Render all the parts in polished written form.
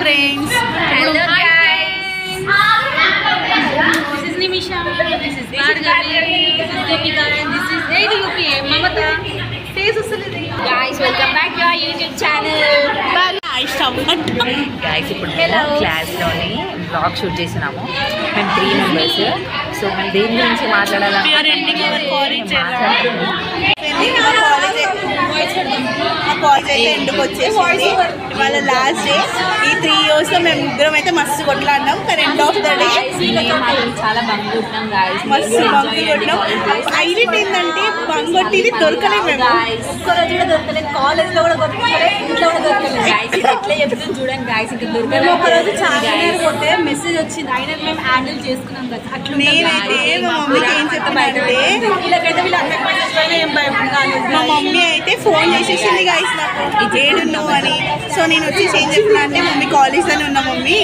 friends. Hello guys. This is Nimisha. This is Bhargavi. This is Deepika and this is ADUPA Mamata. Guys, welcome back to our YouTube channel. Guys, ఇప్పుడు క్లాస్లోని blog shoot చేసినాము. మేము 3 members. So మేము దేని గురించి మాట్లాడాలి? College అయితే ఎందుకు వచ్చేసింది ఇవాళ లాస్ట్ డే. ఈ 3 years లో మేము ముగ్గురం అయితే మస్తు కొట్లాడినాం. ఎండ్ ఆఫ్ ద డే చాలా బంగ్ కొట్టినాం గాయస్. మస్తు బంగ్ కొట్టినాం. హైలైట్ ఏంటంటే బంగ్ కొట్టింది దొరకలేదు మేము. ఒక్కరోజు కూడా దొరకలేదు. కాలేజ్లో కూడా దొరకలేదు, ఇంట్లో కూడా దొరకలేదు. గాయస్ ఇది ఎట్లా చెప్తుంది చూడండి గాయస్. ఇంకా దొరకలేదు. ఒకరోజు చాలా పోతే మెసేజ్ వచ్చింది, అయినా మేము హ్యాండిల్ చేసుకున్నాం కదా. అట్లా నేనైతే మా మమ్మీకి ఏం చెప్పానంటే వీళ్ళకైతే వీళ్ళు అందరికి మెసేజ్ పైన ఏం భయం కాలేదు. మా మమ్మీ అయితే ఫోన్ చేసేసింది గాయస్ నాకు ఏడున్నావు అని. సో నేను వచ్చేసి ఏం చెప్పినా అంటే మమ్మీ కాలేజ్లోనే ఉన్నా మమ్మీ,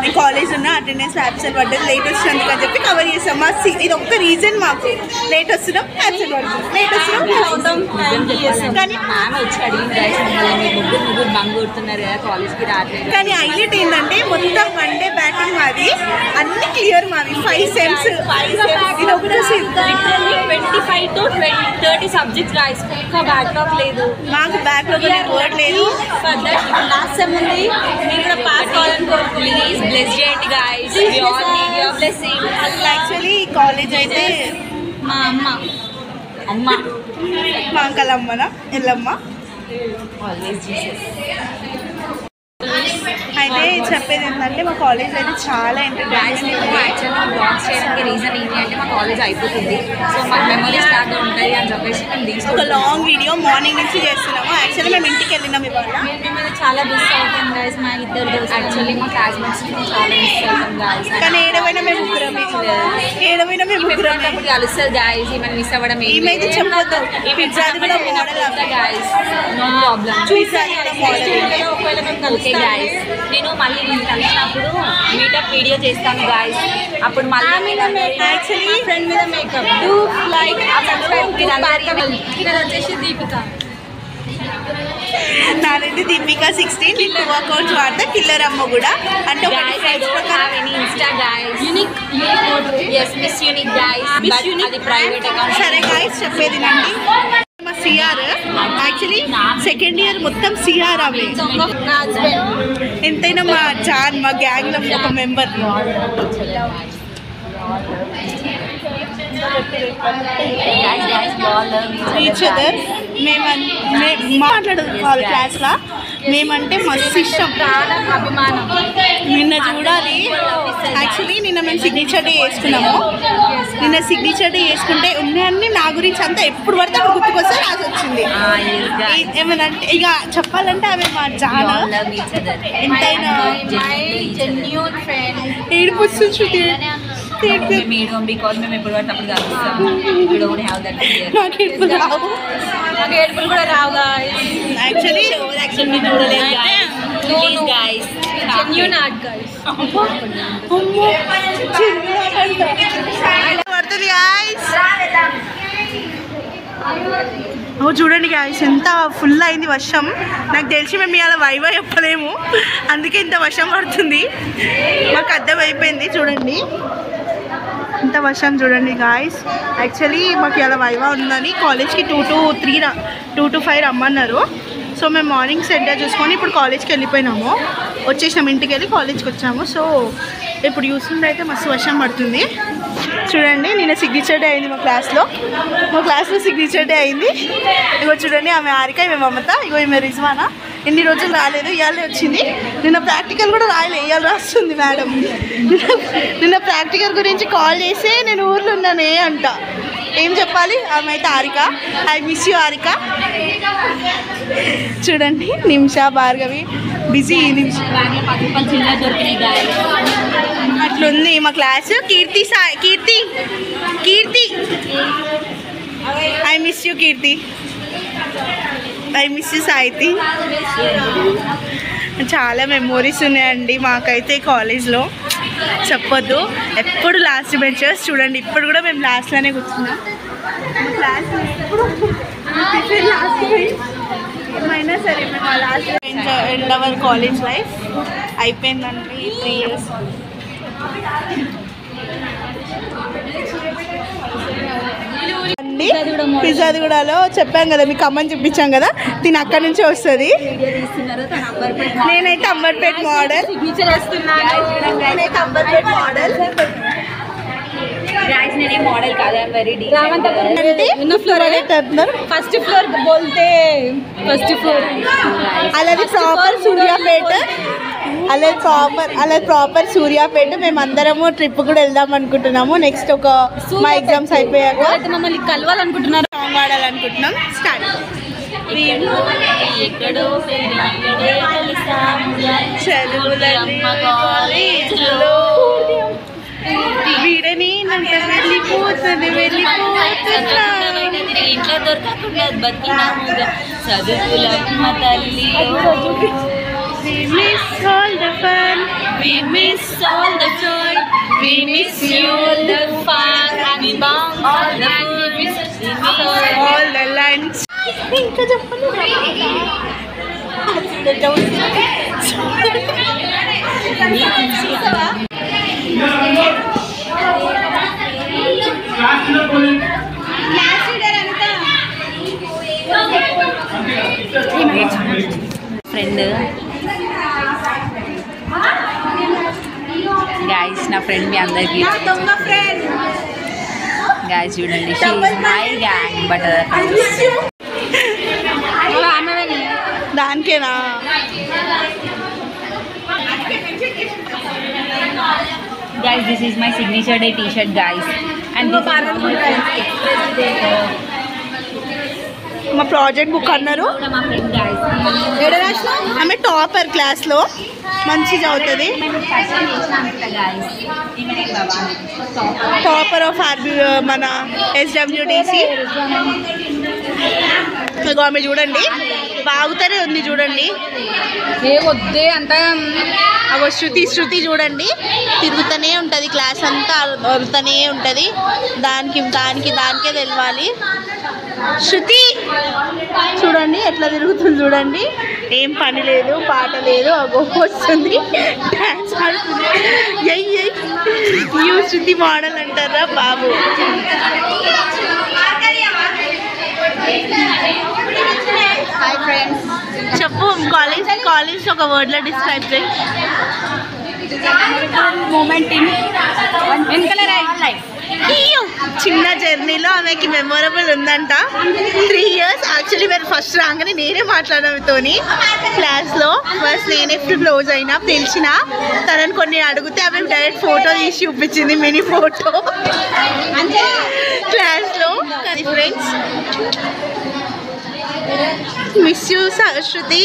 నేను కాలేజ్ ఉన్నా, అటెండెన్స్ యాబ్సెంట్ పడ్డది, లేట్ వచ్చినందుకు అని చెప్పి కవర్ చేస్తాం. మా ఇది ఒక్క రీజన్ మాకు. లేట్ వస్తున్నాం, యాబ్సెంట్ పడుతుంది, లేట్ వస్తున్నాం కానీ మ్యామ్ వచ్చి అడిగింది గాయస్, మిమ్మల్ని ముగ్గురు బంగ్ కొడుతున్నారు కదా, కాలేజ్కి రావట్లేదు. కానీ హైలైట్ ఏంటంటే మొత్తం 1 day బ్యాటింగ్ మాది, అన్ని క్లియర్ మావి. 5 సెమ్స్ ఇది ఒక్క సెమ్ 25 to 30 సబ్జెక్ట్స్ గాయస్. ఒక్క బ్యాక్లాగ్ లేదు మాకు బ్యాక్లాగ్ వర్డ్ లేదు. లాస్ట్ సెమ్ ఉంది. మీరు కూడా పాస్ కావాలని కోరుకుంటున్నాను. ప్లీజ్ బ్లెస్ చేయండి guys. We all need your blessing. Actually college అయితే మా అమ్మ మా అంకల్ అమ్మనా ఎల్లమ్మ ఆల్వేస్ జీసస్. అయితే చెప్పేది ఏంటంటే మా కాలేజ్ అయితే చాలా ఎంటర్టైన్మెంట్. యాక్చువల్గా బ్లాగ్స్ చేయడానికి రీజన్ ఏంటి అంటే మా కాలేజ్ అయిపోతుంది, సో మాకు మెమరీస్ లాగా ఉంటాయి అని చెప్పేసి మేము ఒక తీసుకుంటాం. లాంగ్ వీడియో మార్నింగ్ నుంచి చేస్తున్నాము. యాక్చువల్లీ మేము ఇంటికి వెళ్ళినాం ఇవాళ. మేము చాలా మిస్ అవుతాం గాయస్. మా ఇద్దరు యాక్చువల్లీ మా క్లాస్మేట్స్ చాలా మిస్ అవుతాం గాయస్. కానీ ఏడవైనా మేము ముగ్గురమే, ఏడవైనా మేము ముగ్గురమే. ఇప్పుడు కలుస్తుంది గాయస్. ఈమెను మిస్ అవ్వడం ఈమెయితే చెప్పొద్దు. ఈ పిజ్జాది కూడా మోడల్ గాయస్. No problem. పిజ్జాది కూడా మోడల్. ఒకవేళ మేము ఓకే గాయస్, నేను మళ్ళీ నేను కలిసినప్పుడు మీటప్ వీడియో చేస్తాను గాయస్. అప్పుడు మళ్ళీ యాక్చువల్లీ ఫ్రెండ్ మీద మేకప్ డూ లైక్ వచ్చేసి దీపిక. నాదైతే దీపిక 16 వర్కౌట్స్ వాడతా. కిల్లర్ అమ్మ కూడా అంటే Insta guys. Unique yes miss unique guys, but అది ప్రైవేట్ అకౌంట్. సరే గాయస్ చెప్పేది నండి. మా సిఆర్ యాక్చువల్లీ సెకండ్ ఇయర్ మొత్తం సిఆర్ అవే. ఎంతైనా మా జాన్ మా గ్యాంగ్ లో ఒక మెంబర్. ఈచ్ అదర్ మేము మాట్లాడదు క్లాస్లో. మేమంటే మస్తు ఇష్టం, అభిమానం. నిన్న చూడాలి. యాక్చువల్లీ నిన్న మేము సిగ్నేచర్ డే వేసుకున్నాము. నిన్న సిగ్నేచర్ డే వేసుకుంటే ఉన్నాయన్నీ నా గురించి అంతా ఎప్పుడు పడితే అప్పుడు గుర్తుకొస్తే రాసి వచ్చింది. ఏమన్నా ఇక చెప్పాలంటే అవి మా జాన ఎంతైనా ఏడుపు వస్తుంది. బికాస్ మేము ఎప్పుడు పడితే అప్పుడు కలుస్తాం. నాకు ఏడుపు రావు. నాకు ఏడుపులు కూడా రావుగా. యాక్చువల్లీ పడుతుంది గాయ్స్. చూడండి గాయ్స్ ఎంత ఫుల్ అయింది వర్షం. నాకు తెలిసి మేము ఇవాళ వైవా చెప్పలేము, అందుకే ఇంత వర్షం పడుతుంది. మాకు అర్థమైపోయింది. చూడండి ఇంత వర్షం చూడండి గాయ్స్. యాక్చువల్లీ మాకు ఇలా వైవా ఉందని కాలేజ్కి 2 to 5 రమ్మన్నారు. సో మేము మార్నింగ్ సెంటర్ చూసుకొని ఇప్పుడు కాలేజ్కి వెళ్ళిపోయినాము. వచ్చేసినాము, ఇంటికి వెళ్ళి కాలేజ్కి వచ్చాము. సో ఇప్పుడు చూస్తుంటే అయితే మస్తు వర్షం పడుతుంది. చూడండి నిన్న సిగ్నేచర్ డే అయింది మా క్లాస్లో సిగ్నేచర్ డే అయింది. ఇగో చూడండి ఆమె హారిక, ఈమె మమత, ఇగో ఈమె రిజ్వానా. ఎన్ని రోజులు రాలేదు, ఇవాళే వచ్చింది. నిన్న ప్రాక్టికల్ కూడా రాయలే, ఇవాళ రాస్తుంది మేడం. నిన్న ప్రాక్టికల్ గురించి కాల్ చేసి నేను ఊర్లో ఉన్నానే అంట. ఏం చెప్పాలి? ఆమె అయితే Harika. I miss you Harika. చూడండి నిమిషా, భార్గవి బిజీ. అట్లుంది మా class. Keerthi I miss you Keerthi. I miss you Saithi. చాలా మెమోరీస్ ఉన్నాయండి మాకైతే కాలేజ్లో, చెప్పొద్దు. ఎప్పుడు లాస్ట్ బెంచర్స్. చూడండి ఇప్పుడు కూడా మేము లాస్ట్లోనే కూర్చున్నాం. క్లాస్ ఏమైనా సరే మేము last end hour college life అయిపోయిందండి 3 years. పిజ్జాదిగూడలో చెప్పాం కదా మీకు అమ్మని చూపించాం కదా తిని అక్కడి నుంచి వస్తుంది. నేనైతే Amberpet model model first floor बोलते फर्स्ट फ्लोर అలాది ప్రాపర్ సూర్యాపేట అలా ప్రాపర్ సూర్యాపేట. మేము అందరము ట్రిప్ కూడా వెళ్దాం అనుకుంటున్నాము నెక్స్ట్ ఒక మా ఎగ్జామ్స్ అయిపోయాక. మమ్మల్ని కలవాలనుకుంటున్నారు, సాంగ్ ఆడాలనుకుంటున్నాం. స్టార్ట్. ఎక్కడో వీడని వెళ్ళిపోతుంది ఇంట్లో దొరకకుండా బతికినాముగా చదువులమ్మ తల్లి. We miss all the fun, We miss all the joy, we miss you the fun, and we bang all the food, we miss all the lunch. ఇంకా చెప్పండి. ఫ్రెండ్ గాయస్, నా ఫ్రెండ్ మీ అందరికి గాయస్ చూడండి, she is my gang but దానికేనా guys, this is my signature day t-shirt guys, and this is my express day మా project book అన్నారు. మా ఫ్రెండ్ guys, ఆమె టాపర్ క్లాస్లో మంచి చదువుతుంది. టాపర్ ఆఫ్ ఆర్బీ మన SWDC. ఆమె చూడండి బాగుతూనే ఉంది చూడండి. ఏ వద్దే అంత అవ శృతి చూడండి తిరుగుతూనే ఉంటుంది, క్లాస్ అంతా అరుతూనే ఉంటుంది. దానికే తెలవాలి. శృతి చూడండి ఎట్లా తిరుగుతుంది చూడండి. ఏం పని లేదు పాట లేదు, అగో వస్తుంది డాన్స్ ఆడుతుంది. యూ శృతి మోడల్ అంటారా బాబు. హాయ్ ఫ్రెండ్స్, చెప్పు కాలేజ్ ఒక వర్డ్లో డిస్క్రైబ్ చేయి. Moment in life. చిన్న జర్నీలో ఆమెకి మెమొరబుల్ ఉందంట. 3 years. యాక్చువల్లీ మీరు ఫస్ట్ రాగానే నేనే మాట్లాడడంతోని క్లాస్లో ఫస్ట్ నేనే క్లోజ్ అయినా తెలిసిన తనని కొన్ని అడిగితే ఆమె డైరెక్ట్ ఫోటో తీసి చూపించింది, మినీ ఫోటో క్లాస్లో. అది ఫ్రెండ్స్, మిస్ యూ సరస్వతి.